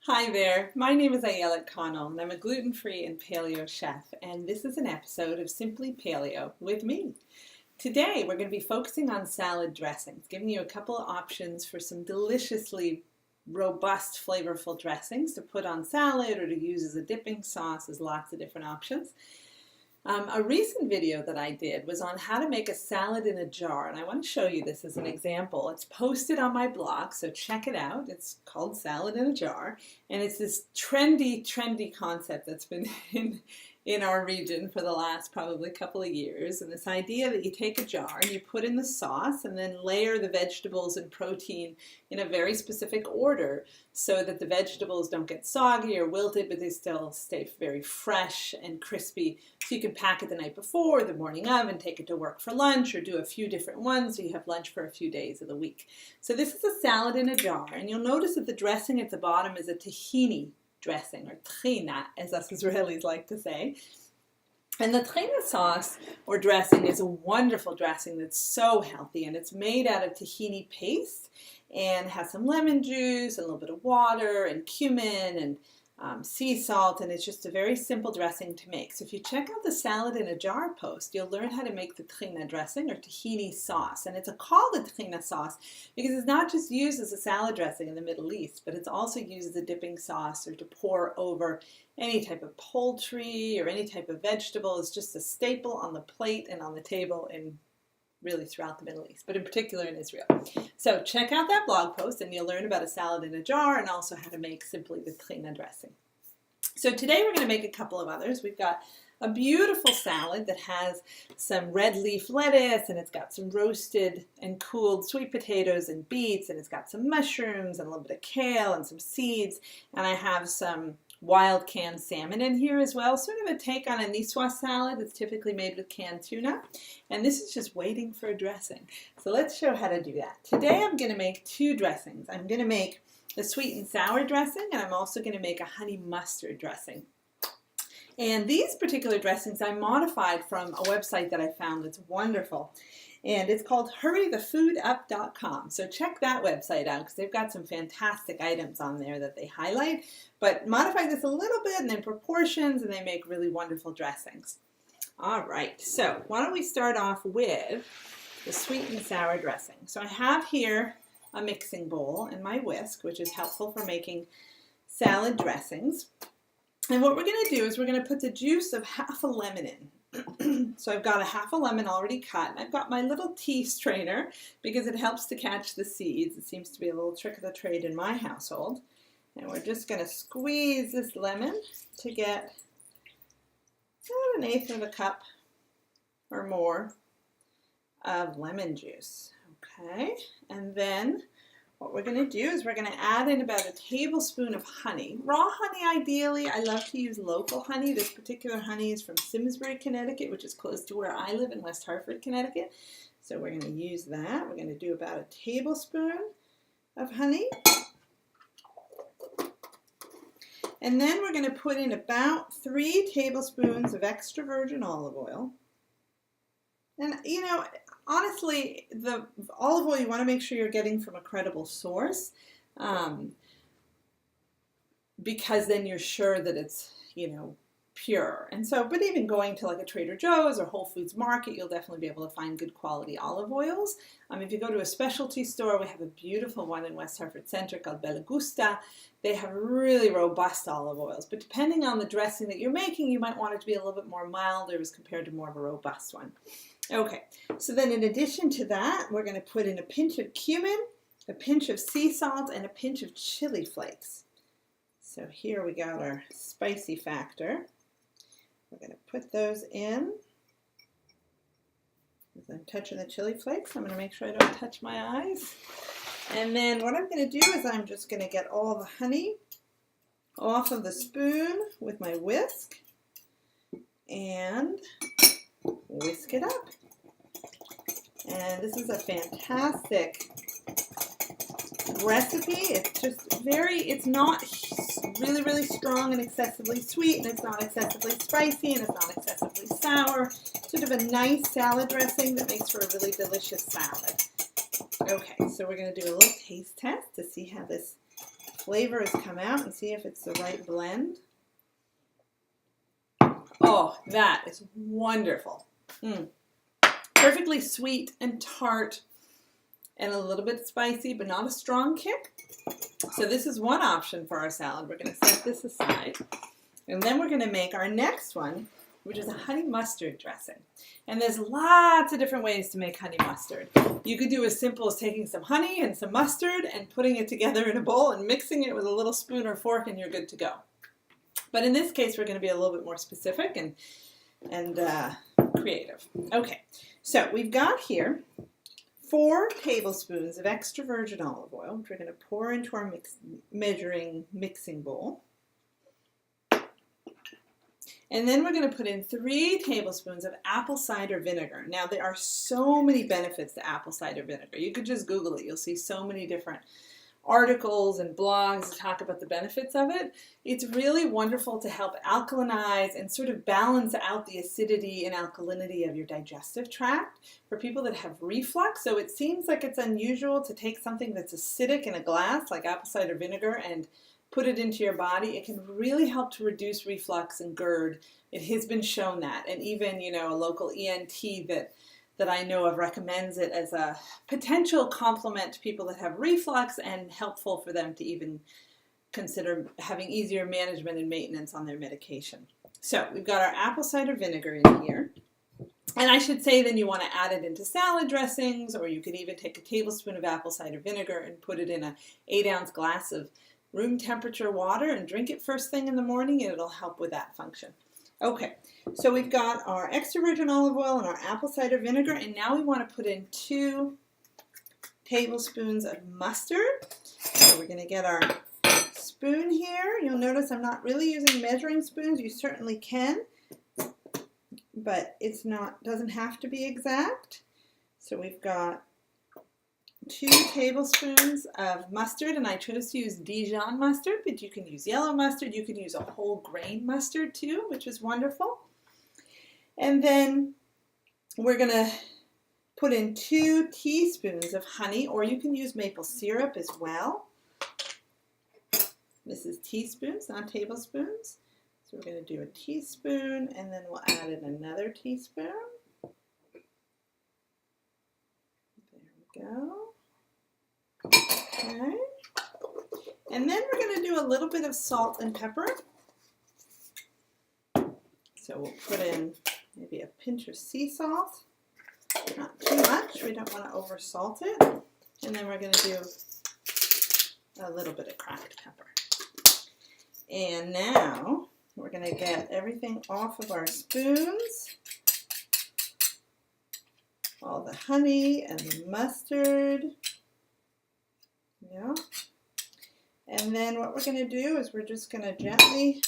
Hi there, my name is Ayala Connell and I'm a gluten-free and paleo chef, and this is an episode of Simply Paleo with me. Today we're going to be focusing on salad dressings, giving you a couple of options for some deliciously robust, flavorful dressings to put on salad or to use as a dipping sauce. There's lots of different options. A recent video that I did was on how to make a salad in a jar, and I want to show you this as an example. It's posted on my blog, so check it out. It's called Salad in a Jar, and it's this trendy concept that's been in our region for the last probably couple of years. And this idea that you take a jar and you put in the sauce and then layer the vegetables and protein in a very specific order so that the vegetables don't get soggy or wilted, but they still stay very fresh and crispy. So you can pack it the night before, the morning of, and take it to work for lunch, or do a few different ones so you have lunch for a few days of the week. So this is a salad in a jar, and you'll notice that the dressing at the bottom is a tahini dressing, or trina, as us Israelis like to say. And the trina sauce or dressing is a wonderful dressing that's so healthy, and it's made out of tahini paste and has some lemon juice, a little bit of water and cumin and sea salt, and it's just a very simple dressing to make. So if you check out the Salad in a Jar post, you'll learn how to make the trina dressing or tahini sauce. And it's called a trina sauce because it's not just used as a salad dressing in the Middle East, but it's also used as a dipping sauce or to pour over any type of poultry or any type of vegetable. It's just a staple on the plate and on the table in really throughout the Middle East, but in particular in Israel. So check out that blog post and you'll learn about a salad in a jar and also how to make simply the trina dressing. So today we're going to make a couple of others. We've got a beautiful salad that has some red leaf lettuce, and it's got some roasted and cooled sweet potatoes and beets, and it's got some mushrooms and a little bit of kale and some seeds, and I have some wild canned salmon in here as well, sort of a take on a niçoise salad that's typically made with canned tuna. And this is just waiting for a dressing. So let's show how to do that. Today I'm going to make two dressings. I'm going to make the sweet and sour dressing, and I'm also going to make a honey mustard dressing. And these particular dressings I modified from a website that I found that's wonderful. And it's called hurrythefoodup.com. So check that website out because they've got some fantastic items on there that they highlight. But modify this a little bit and in proportions, and they make really wonderful dressings. All right, so why don't we start off with the sweet and sour dressing. So I have here a mixing bowl and my whisk, which is helpful for making salad dressings. And what we're going to do is we're going to put the juice of half a lemon in. So I've got a half a lemon already cut, and I've got my little tea strainer because it helps to catch the seeds. It seems to be a little trick of the trade in my household. And we're just going to squeeze this lemon to get about 1/8 of a cup or more of lemon juice. Okay, and then what we're going to do is we're going to add in about a tablespoon of honey. Raw honey, ideally. I love to use local honey. This particular honey is from Simsbury, Connecticut, which is close to where I live in West Hartford, Connecticut. So we're going to use that. We're going to do about a tablespoon of honey. And then we're going to put in about 3 tablespoons of extra virgin olive oil. And, you know, honestly, the olive oil you want to make sure you're getting from a credible source because then you're sure that it's, you know, pure. And so, but even going to like a Trader Joe's or Whole Foods Market, you'll definitely be able to find good quality olive oils. If you go to a specialty store, we have a beautiful one in West Hartford Center called Bella Gusta. They have really robust olive oils, but depending on the dressing that you're making, you might want it to be a little bit more milder as compared to more of a robust one. Okay, so then in addition to that, we're going to put in a pinch of cumin, a pinch of sea salt, and a pinch of chili flakes. So here we got our spicy factor. We're going to put those in. As I'm touching the chili flakes, I'm going to make sure I don't touch my eyes. And then what I'm going to do is I'm just going to get all the honey off of the spoon with my whisk and whisk it up. And this is a fantastic recipe. It's just it's not really strong and excessively sweet, and it's not excessively spicy, and it's not excessively sour. Sort of a nice salad dressing that makes for a really delicious salad. Okay, so we're going to do a little taste test to see how this flavor has come out and see if it's the right blend. Oh, that is wonderful. Perfectly sweet and tart and a little bit spicy, but not a strong kick. So this is one option for our salad. We're going to set this aside. And then we're going to make our next one, which is a honey mustard dressing. And there's lots of different ways to make honey mustard. You could do as simple as taking some honey and some mustard and putting it together in a bowl and mixing it with a little spoon or fork, and you're good to go. But in this case, we're going to be a little bit more specific and creative. Okay, so we've got here 4 tablespoons of extra virgin olive oil, which we're going to pour into our mixing bowl. And then we're going to put in 3 tablespoons of apple cider vinegar. Now, there are so many benefits to apple cider vinegar. You could just Google it. You'll see so many different articles and blogs that talk about the benefits of it. It's really wonderful to help alkalinize and sort of balance out the acidity and alkalinity of your digestive tract for people that have reflux. So it seems like it's unusual to take something that's acidic in a glass, like apple cider vinegar, and put it into your body. It can really help to reduce reflux and GERD. It has been shown that. And even, a local ENT that I know of recommends it as a potential complement to people that have reflux and helpful for them to even consider having easier management and maintenance on their medication. So we've got our apple cider vinegar in here. And I should say then you want to add it into salad dressings, or you could even take a tablespoon of apple cider vinegar and put it in an 8-ounce glass of room temperature water and drink it first thing in the morning, and it'll help with that function. Okay, so we've got our extra virgin olive oil and our apple cider vinegar, and now we want to put in 2 tablespoons of mustard. So we're going to get our spoon here. You'll notice I'm not really using measuring spoons. You certainly can, but doesn't have to be exact. So we've got 2 tablespoons of mustard, and I chose to use Dijon mustard, but you can use yellow mustard. You can use a whole grain mustard too, which is wonderful. And then we're going to put in 2 teaspoons of honey, or you can use maple syrup as well. This is teaspoons, not tablespoons. So we're going to do a teaspoon, and then we'll add in another teaspoon. There we go. Okay, and then we're going to do a little bit of salt and pepper. So we'll put in maybe a pinch of sea salt, not too much. We don't want to over salt it. And then we're going to do a little bit of cracked pepper. And now we're going to get everything off of our spoons. All the honey and the mustard. Yeah. And then what we're going to do is we're just going to gently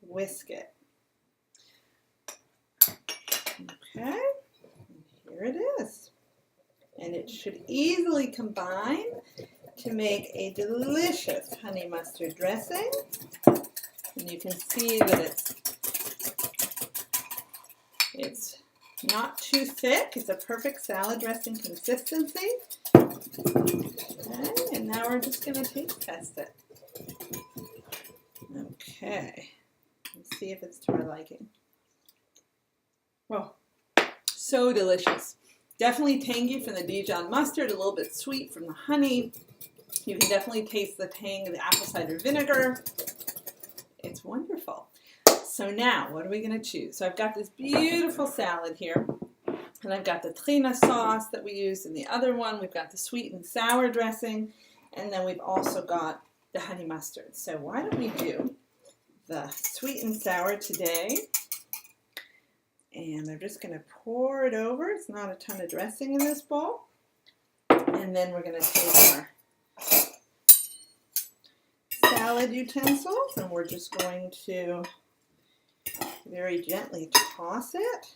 whisk it. Okay, and here it is. And it should easily combine to make a delicious honey mustard dressing. And you can see that it's not too thick. It's a perfect salad dressing consistency. Okay, and now we're just going to taste test it. Okay, let's see if it's to our liking. Well, so delicious. Definitely tangy from the Dijon mustard, a little bit sweet from the honey. You can definitely taste the tang of the apple cider vinegar. It's wonderful. So now, what are we going to choose? So I've got this beautiful salad here. And I've got the trina sauce that we used in the other one. We've got the sweet and sour dressing. And then we've also got the honey mustard. So why don't we do the sweet and sour today? And I'm just going to pour it over. It's not a ton of dressing in this bowl. And then we're going to take our salad utensils, and we're just going to very gently toss it.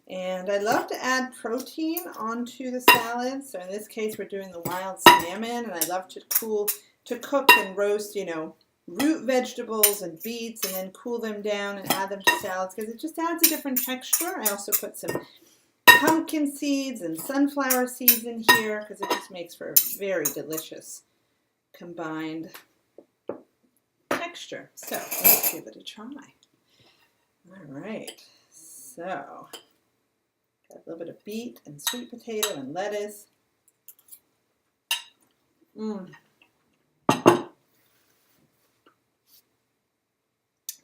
And I love to add protein onto the salad. So in this case, we're doing the wild salmon, and I love to cook and roast, root vegetables and beets, and then cool them down and add them to salads because it just adds a different texture. I also put some pumpkin seeds and sunflower seeds in here because it just makes for a very delicious combined texture. So let's give it a try. All right, so got a little bit of beet and sweet potato and lettuce.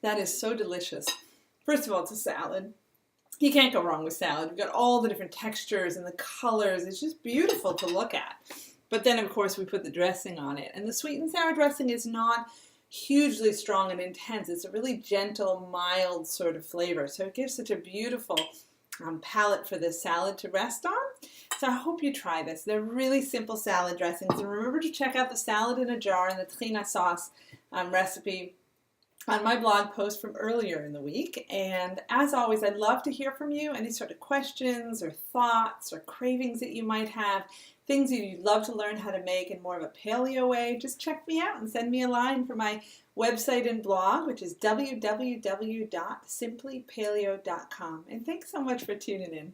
That is so delicious. First of all, it's a salad. You can't go wrong with salad. You've got all the different textures and the colors. It's just beautiful to look at. But then, of course, we put the dressing on it. And the sweet and sour dressing is not hugely strong and intense. It's a really gentle, mild sort of flavor. So it gives such a beautiful palette for this salad to rest on. So I hope you try this. They're really simple salad dressings. And remember to check out the salad in a jar and the tahina sauce recipe on my blog post from earlier in the week. And as always, I'd love to hear from you, any sort of questions or thoughts or cravings that you might have, things that you'd love to learn how to make in more of a paleo way. Just check me out and send me a line for my website and blog, which is www.simplypaleo.com. And thanks so much for tuning in.